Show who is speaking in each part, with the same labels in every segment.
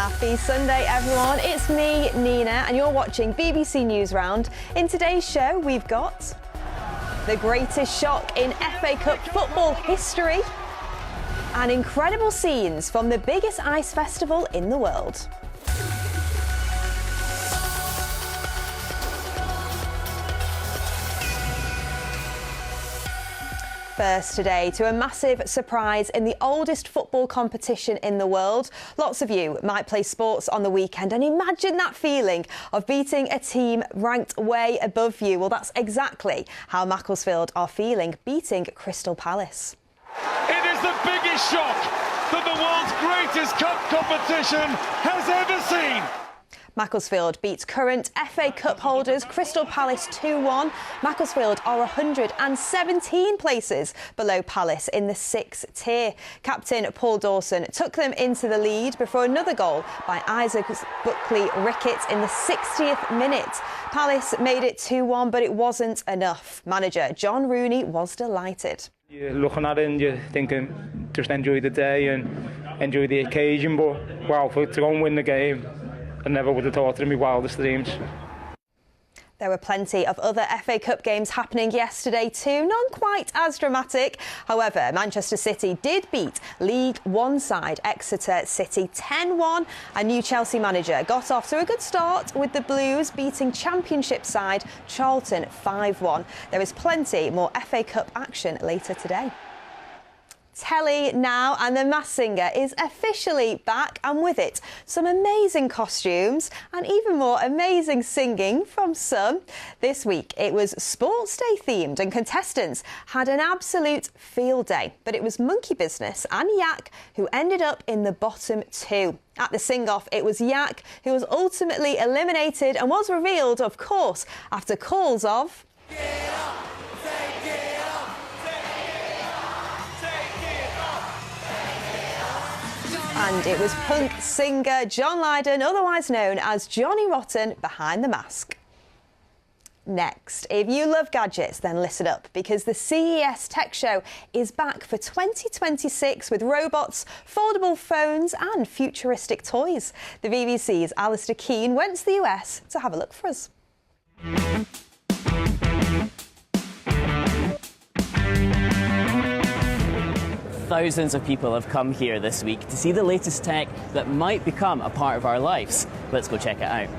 Speaker 1: Happy Sunday, everyone. It's me, Nina, and you're watching BBC News Round. In today's show, we've got the greatest shock in FA Cup football history and incredible scenes from the biggest ice festival in the world. First today to a massive surprise in the oldest football competition in the world. Lots of you might play sports on the weekend and imagine that feeling of beating a team ranked way above you. Well, that's exactly how Macclesfield are feeling, beating Crystal Palace.
Speaker 2: It is the biggest shock that the world's greatest cup competition has ever seen.
Speaker 1: Macclesfield beats current FA Cup holders Crystal Palace 2-1. Macclesfield are 117 places below Palace in the 6th tier. Captain Paul Dawson took them into the lead before another goal by Isaac Buckley-Rickett in the 60th minute. Palace made it 2-1, but it wasn't enough. Manager John Rooney was delighted.
Speaker 3: You're looking at it and you're thinking, just enjoy the day and enjoy the occasion, but wow, to go and win the game, I never would have thought it in my wildest dreams.
Speaker 1: There were plenty of other FA Cup games happening yesterday too, none quite as dramatic. However, Manchester City did beat League One side Exeter City 10-1. A new Chelsea manager got off to a good start with the Blues beating Championship side Charlton 5-1. There is plenty more FA Cup action later today. Telly now, and the Masked Singer is officially back, and with it some amazing costumes and even more amazing singing from some. This week it was Sports Day themed and contestants had an absolute field day, but it was Monkey Business and Yak who ended up in the bottom two. At the sing-off, it was Yak who was ultimately eliminated and was revealed, of course, after calls of "Get up, take it up. And it was punk singer John Lydon, otherwise known as Johnny Rotten, behind the mask. Next, if you love gadgets, then listen up, because the CES Tech Show is back for 2026 with robots, foldable phones and futuristic toys. The BBC's Alistair Keane went to the US to have a look for us.
Speaker 4: Thousands of people have come here this week to see the latest tech that might become a part of our lives. Let's go check it out.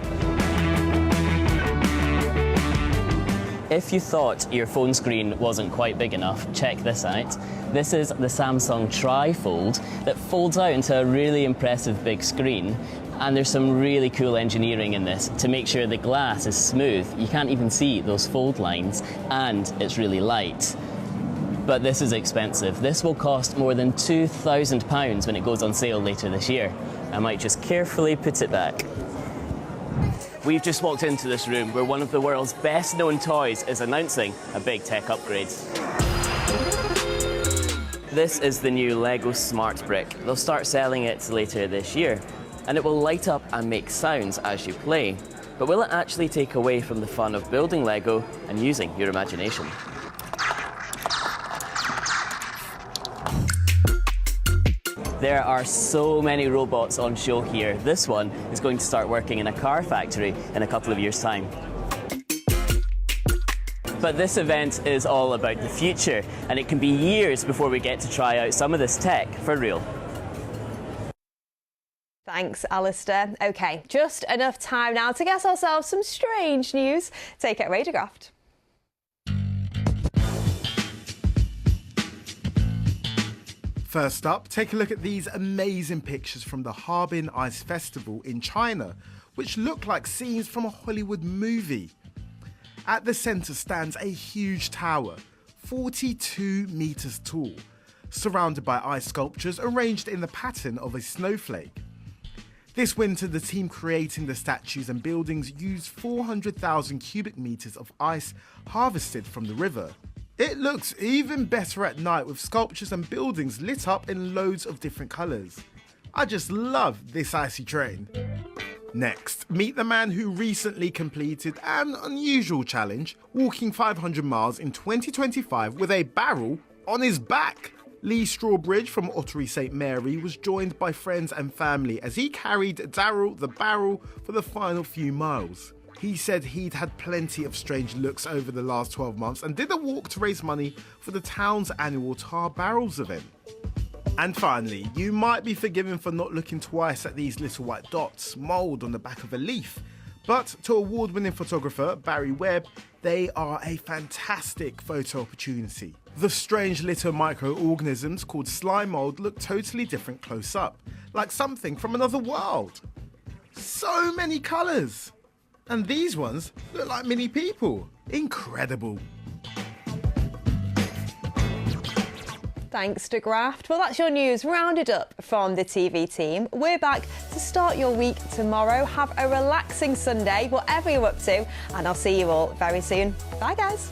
Speaker 4: If you thought your phone screen wasn't quite big enough, check this out. This is the Samsung Tri-Fold that folds out into a really impressive big screen. And there's some really cool engineering in this to make sure the glass is smooth. You can't even see those fold lines, and it's really light. But this is expensive. This will cost more than £2,000 when it goes on sale later this year. I might just carefully put it back. We've just walked into this room where one of the world's best known toys is announcing a big tech upgrade. This is the new Lego Smart Brick. They'll start selling it later this year, and it will light up and make sounds as you play. But will it actually take away from the fun of building Lego and using your imagination? There are so many robots on show here. This one is going to start working in a car factory in a couple of years' time. But this event is all about the future, and it can be years before we get to try out some of this tech for real.
Speaker 1: Thanks, Alistair. OK, just enough time now to get ourselves some strange news. Take it Radiographed.
Speaker 5: First up, take a look at these amazing pictures from the Harbin Ice Festival in China, which look like scenes from a Hollywood movie. At the centre stands a huge tower, 42 metres tall, surrounded by ice sculptures arranged in the pattern of a snowflake. This winter, the team creating the statues and buildings used 400,000 cubic metres of ice harvested from the river. It looks even better at night with sculptures and buildings lit up in loads of different colours. I just love this icy train. Next, meet the man who recently completed an unusual challenge, walking 500 miles in 2025 with a barrel on his back. Lee Strawbridge from Ottery St Mary was joined by friends and family as he carried Daryl the Barrel for the final few miles. He said he'd had plenty of strange looks over the last 12 months and did a walk to raise money for the town's annual Tar Barrels event. And finally, you might be forgiven for not looking twice at these little white dots mould on the back of a leaf. But to award-winning photographer Barry Webb, they are a fantastic photo opportunity. The strange little microorganisms called slime mould look totally different close up, like something from another world. So many colours! And these ones look like mini people. Incredible.
Speaker 1: Thanks to Graft. Well, that's your news rounded up from the TV team. We're back to start your week tomorrow. Have a relaxing Sunday, whatever you're up to, and I'll see you all very soon. Bye, guys.